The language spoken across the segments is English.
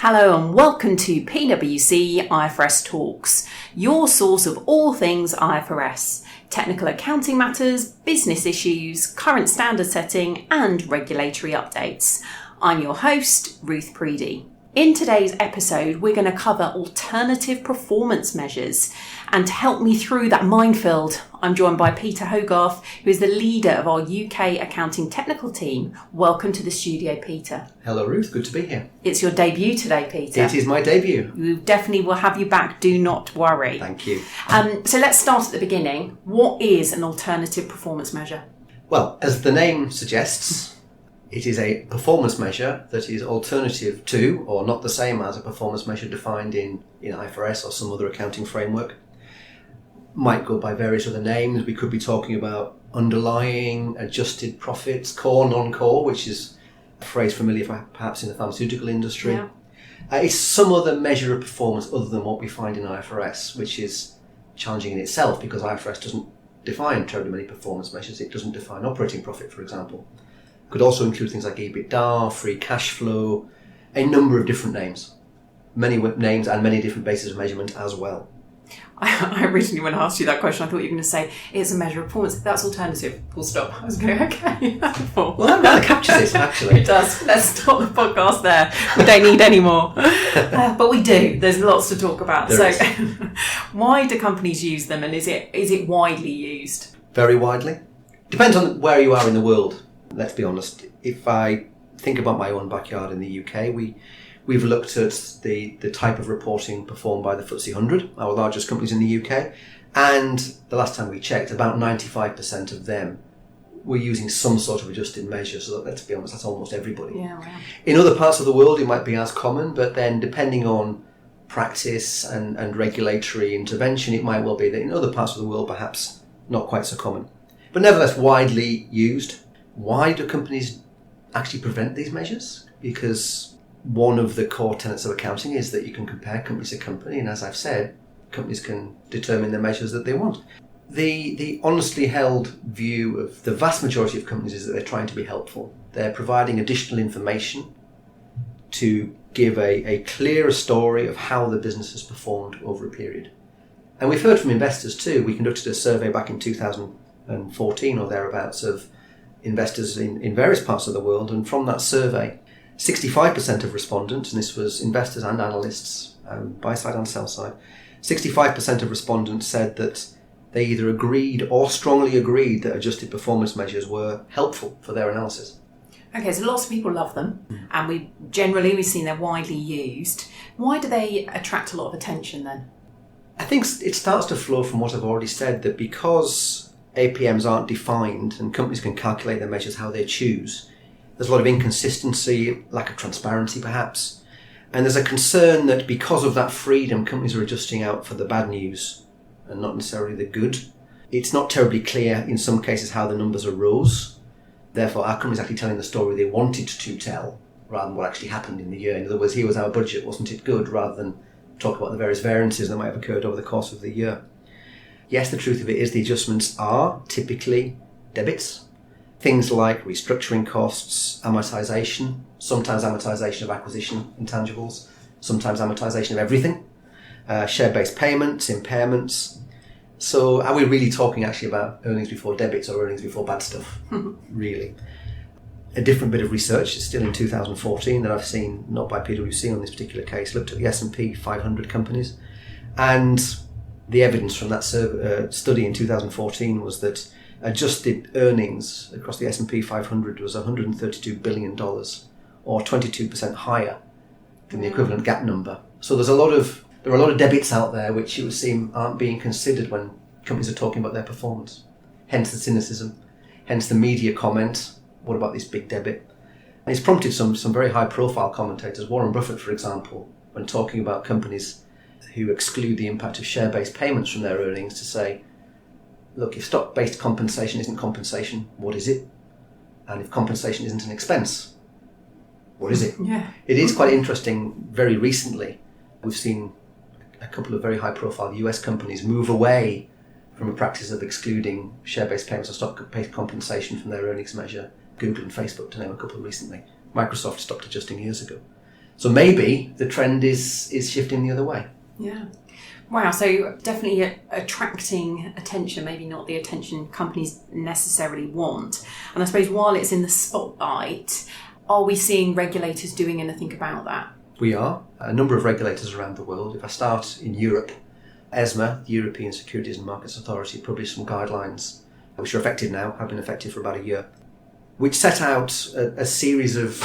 Hello and welcome to PwC IFRS Talks, your source of all things IFRS, technical accounting matters, business issues, current standard setting and regulatory updates. I'm your host, Ruth Preedy. In today's episode, we're going to cover alternative performance measures. And to help me through that minefield, I'm joined by Peter Hogarth, who is the leader of our UK accounting technical team. Welcome to the studio, Peter. Hello, Ruth. Good to be here. It's your debut today, Peter. It is my debut. We definitely will have you back. Do not worry. Thank you. So let's start at the beginning. What is an alternative performance measure? Well, as the name suggests, it is a performance measure that is alternative to, or not the same as, a performance measure defined in IFRS or some other accounting framework. Might go by various other names. We could be talking about underlying, adjusted profits, core, non-core, which is a phrase familiar perhaps in the pharmaceutical industry. Yeah. It's some other measure of performance other than what we find in IFRS, which is challenging in itself because IFRS doesn't define terribly many performance measures. It doesn't define operating profit, for example. Could also include things like EBITDA, free cash flow, a number of different names. Many names and many different bases of measurement as well. I originally, when I asked you that question, I thought you were going to say, it's a measure of performance. That's alternative. Full stop. I was going, okay. Well, that rather captures it, actually. It does. Let's stop the podcast there. We don't need any more. But we do. There's lots to talk about. There so why do companies use them and is it widely used? Very widely. Depends on where you are in the world, let's be honest. If I think about my own backyard in the UK, we've looked at the type of reporting performed by the FTSE 100, our largest companies in the UK, and the last time we checked, about 95% of them were using some sort of adjusted measure. So let's be honest, that's almost everybody. Yeah, wow. In other parts of the world, it might be as common, but then depending on practice and regulatory intervention, it might well be that in other parts of the world, perhaps not quite so common. But nevertheless, widely used. Why do companies actually prevent these measures? Because one of the core tenets of accounting is that you can compare company to company, and as I've said, companies can determine the measures that they want. The honestly held view of the vast majority of companies is that they're trying to be helpful. They're providing additional information to give a clearer story of how the business has performed over a period. And we've heard from investors too. We conducted a survey back in 2014 or thereabouts of investors in various parts of the world, and from that survey, 65% of respondents, and this was investors and analysts, buy side and sell side, 65% of respondents said that they either agreed or strongly agreed that adjusted performance measures were helpful for their analysis. Okay, so lots of people love them, and we've seen they're widely used. Why do they attract a lot of attention then? I think it starts to flow from what I've already said, that because APMs aren't defined and companies can calculate their measures how they choose, there's a lot of inconsistency, lack of transparency perhaps, and there's a concern that because of that freedom, companies are adjusting out for the bad news and not necessarily the good. It's not terribly clear in some cases how the numbers arose. Therefore, our company's actually telling the story they wanted to tell rather than what actually happened in the year. In other words, here was our budget, wasn't it good, rather than talk about the various variances that might have occurred over the course of the year. Yes, the truth of it is the adjustments are typically debits. Things like restructuring costs, amortization, sometimes amortization of acquisition intangibles, sometimes amortization of everything, share-based payments, impairments. So are we really talking actually about earnings before debits or earnings before bad stuff? Really? A different bit of research, still in 2014, that I've seen, not by PwC on this particular case, looked at the S&P 500 companies, and the evidence from that study in 2014 was that adjusted earnings across the S&P 500 was $132 billion, or 22% higher than the equivalent GAAP number. So there are a lot of debits out there which it would seem aren't being considered when companies are talking about their performance. Hence the cynicism, hence the media comment, what about this big debit? And it's prompted some very high-profile commentators, Warren Buffett, for example, when talking about companies who exclude the impact of share-based payments from their earnings, to say, look, if stock-based compensation isn't compensation, what is it? And if compensation isn't an expense, what is it? Yeah. It is quite interesting. Very recently, we've seen a couple of very high-profile US companies move away from a practice of excluding share-based payments or stock-based compensation from their earnings measure. Google and Facebook, to name a couple recently. Microsoft stopped adjusting years ago. So maybe the trend is shifting the other way. Yeah. Wow, so definitely attracting attention, maybe not the attention companies necessarily want. And I suppose while it's in the spotlight, are we seeing regulators doing anything about that? We are. A number of regulators around the world. If I start in Europe, ESMA, the European Securities and Markets Authority, published some guidelines, which are effective now, have been effective for about a year, which set out a series of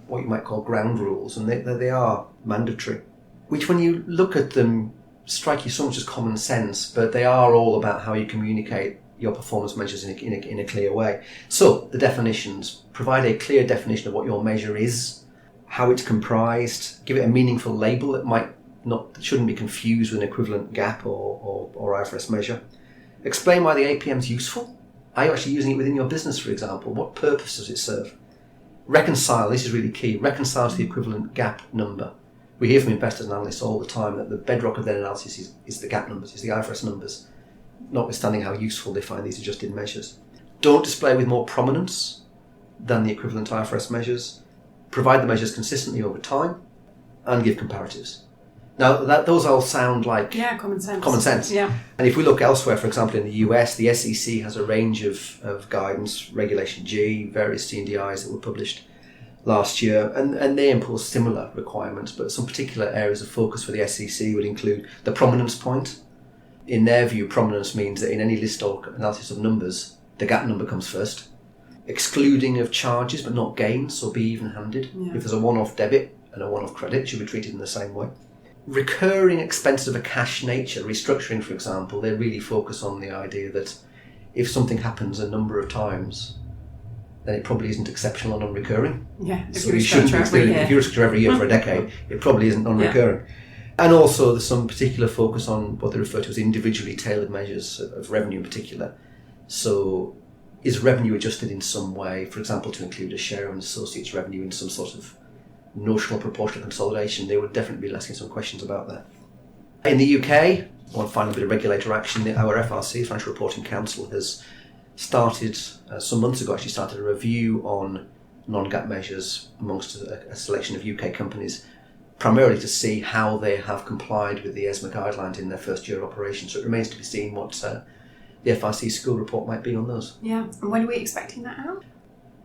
what you might call ground rules, and they are mandatory, which when you look at them strike you so much as common sense, but they are all about how you communicate your performance measures in a clear way. So the definitions provide a clear definition of what your measure is, how it's comprised, give it a meaningful label that shouldn't be confused with an equivalent GAAP or IFRS measure. Explain why the APM is useful. Are you actually using it within your business, for example? What purpose does it serve? Reconcile, this is really key, reconcile to the equivalent GAAP number. We hear from investors and analysts all the time that the bedrock of their analysis is the GAAP numbers, is the IFRS numbers, notwithstanding how useful they find these adjusted measures. Don't display with more prominence than the equivalent IFRS measures. Provide the measures consistently over time and give comparatives. Now, those all sound like common sense. Common sense. Yeah. And if we look elsewhere, for example, in the US, the SEC has a range of guidance, Regulation G, various CNDIs that were published last year, and they impose similar requirements, but some particular areas of focus for the SEC would include the prominence point. In their view, prominence means that in any list or analysis of numbers, the GAAP number comes first. Excluding of charges, but not gains, so be even-handed. Yeah. If there's a one-off debit and a one-off credit, it should be treated in the same way. Recurring expenses of a cash nature, restructuring, for example, they really focus on the idea that if something happens a number of times, then it probably isn't exceptional or non-recurring. Yeah, so you shouldn't be doing it. If you restructure every year for a decade, it probably isn't non-recurring. Yeah. And also there's some particular focus on what they refer to as individually tailored measures of revenue in particular. So is revenue adjusted in some way, for example, to include a share of an associate's revenue in some sort of notional proportional consolidation? They would definitely be asking some questions about that. In the UK, one final bit of regulator action, our FRC, Financial Reporting Council, has started, some months ago actually, started a review on non-GAAP measures amongst a selection of UK companies, primarily to see how they have complied with the ESMA guidelines in their first year of operation. So it remains to be seen what the FRC school report might be on those. Yeah, and when are we expecting that out?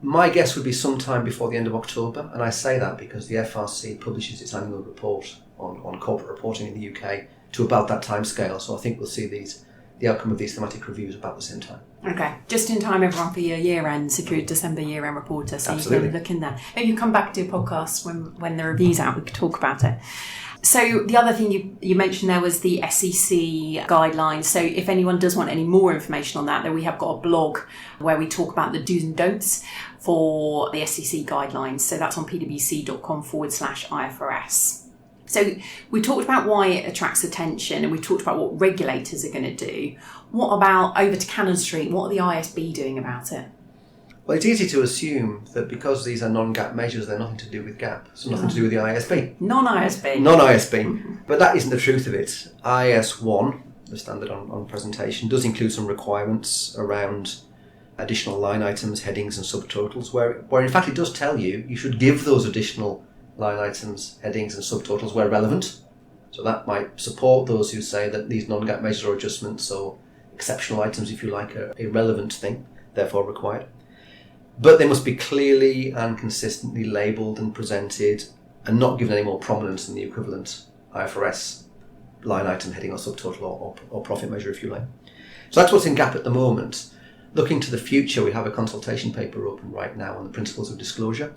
My guess would be sometime before the end of October, and I say that because the FRC publishes its annual report on corporate reporting in the UK to about that time scale, so I think we'll see the outcome of these thematic reviews about the same time. Okay, just in time everyone for your year-end, Secure December year-end reporter, so Absolutely. You can look in there. Maybe you come back to your podcast when the review's out, we could talk about it. So the other thing you mentioned there was the SEC guidelines. So if anyone does want any more information on that, then we have got a blog where we talk about the do's and don'ts for the SEC guidelines. So that's on pwc.com/IFRS. So we talked about why it attracts attention and we talked about what regulators are going to do. What about over to Cannon Street? What are the ISB doing about it? Well, it's easy to assume that because these are non-GAAP measures, they're nothing to do with GAAP. So nothing to do with the ISB. Non-ISB. Non-ISB. But that isn't the truth of it. IAS 1, the standard on presentation, does include some requirements around additional line items, headings and subtotals, where in fact it does tell you should give those additional line items, headings and subtotals where relevant. So that might support those who say that these non-GAAP measures or adjustments or exceptional items, if you like, are a relevant thing, therefore required. But they must be clearly and consistently labelled and presented and not given any more prominence than the equivalent IFRS line item, heading or subtotal or profit measure, if you like. So that's what's in GAAP at the moment. Looking to the future, we have a consultation paper open right now on the principles of disclosure.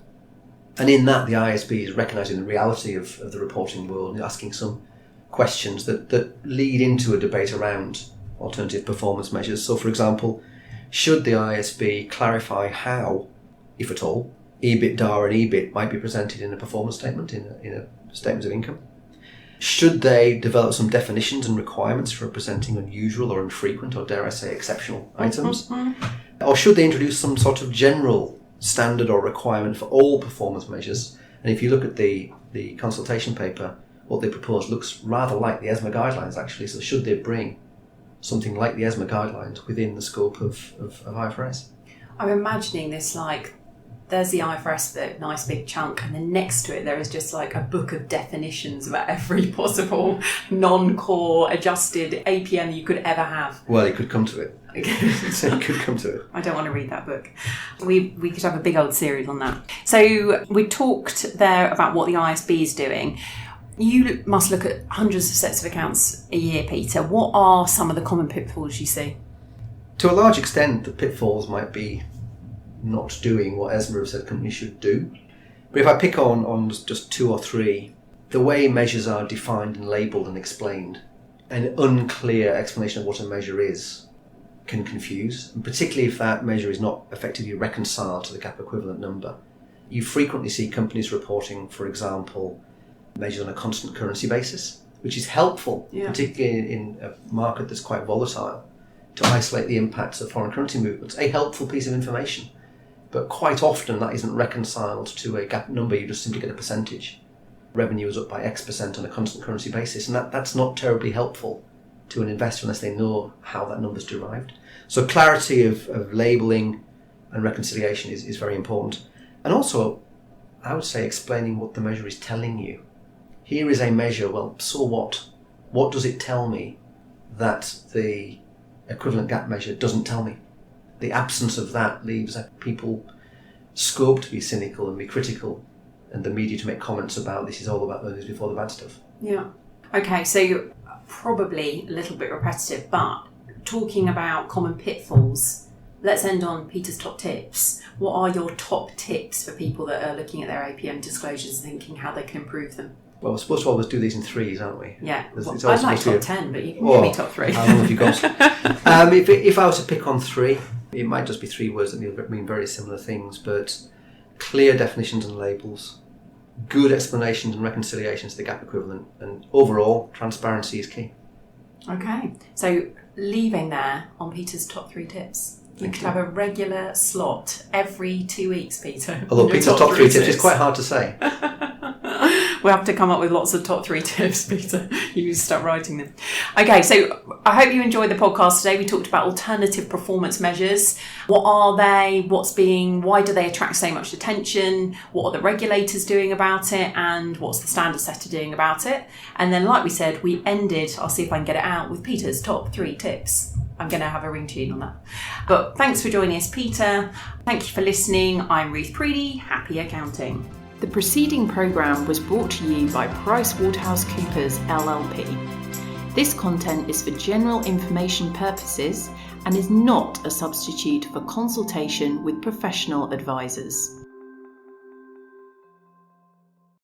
And in that, the ISB is recognising the reality of the reporting world and asking some questions that lead into a debate around alternative performance measures. So, for example, should the ISB clarify how, if at all, EBITDA and EBIT might be presented in a performance statement, in a statement of income? Should they develop some definitions and requirements for presenting unusual or infrequent, or dare I say exceptional items? Or should they introduce some sort of general standard or requirement for all performance measures? And if you look at the consultation paper, what they propose looks rather like the ESMA guidelines, actually. So should they bring something like the ESMA guidelines within the scope of IFRS? I'm imagining this like there's the IFRS bit, nice big chunk, and then next to it there is just like a book of definitions about every possible non-core adjusted APM you could ever have. Well, it could come to it. It could come to it. I don't want to read that book. We could have a big old series on that. So we talked there about what the ISB is doing. You must look at hundreds of sets of accounts a year, Peter. What are some of the common pitfalls you see? To a large extent, the pitfalls might be not doing what ESMA have said companies should do. But if I pick on just two or three, the way measures are defined and labelled and explained, an unclear explanation of what a measure is can confuse, and particularly if that measure is not effectively reconciled to the gap equivalent number. You frequently see companies reporting, for example, measured on a constant currency basis, which is helpful, particularly in a market that's quite volatile, to isolate the impacts of foreign currency movements. A helpful piece of information, but quite often that isn't reconciled to a gap number. You just simply get a percentage. Revenue is up by X% on a constant currency basis, and that's not terribly helpful to an investor unless they know how that number's derived. So clarity of labelling and reconciliation is very important. And also, I would say explaining what the measure is telling you. Here is a measure, well, so what? What does it tell me that the equivalent gap measure doesn't tell me? The absence of that leaves people scope to be cynical and be critical, and the media to make comments about this is all about earnings before the bad stuff. Yeah. Okay, so probably a little bit repetitive, but talking about common pitfalls, let's end on Peter's top tips. What are your top tips for people that are looking at their APM disclosures and thinking how they can improve them? Well, we're supposed to always do these in threes, aren't we? Yeah. I'd like top 10, but you can give me top 3. How long have you got? If I was to pick on 3, it might just be 3 words that mean very similar things, but clear definitions and labels, good explanations and reconciliations to the gap equivalent, and overall, transparency is key. Okay. So leaving there on Peter's top 3 tips. You could have a regular slot every 2 weeks, Peter. Although Peter's top 3 tips is quite hard to say. We'll have to come up with lots of top 3 tips, Peter. You need to start writing them. Okay, so I hope you enjoyed the podcast today. We talked about alternative performance measures. What are they? Why do they attract so much attention? What are the regulators doing about it? And what's the standard setter doing about it? And then, like we said, we ended, I'll see if I can get it out, with Peter's top 3 tips. I'm going to have a ring tune on that. But thanks for joining us, Peter. Thank you for listening. I'm Ruth Preedy. Happy accounting. The preceding programme was brought to you by PricewaterhouseCoopers LLP. This content is for general information purposes and is not a substitute for consultation with professional advisors.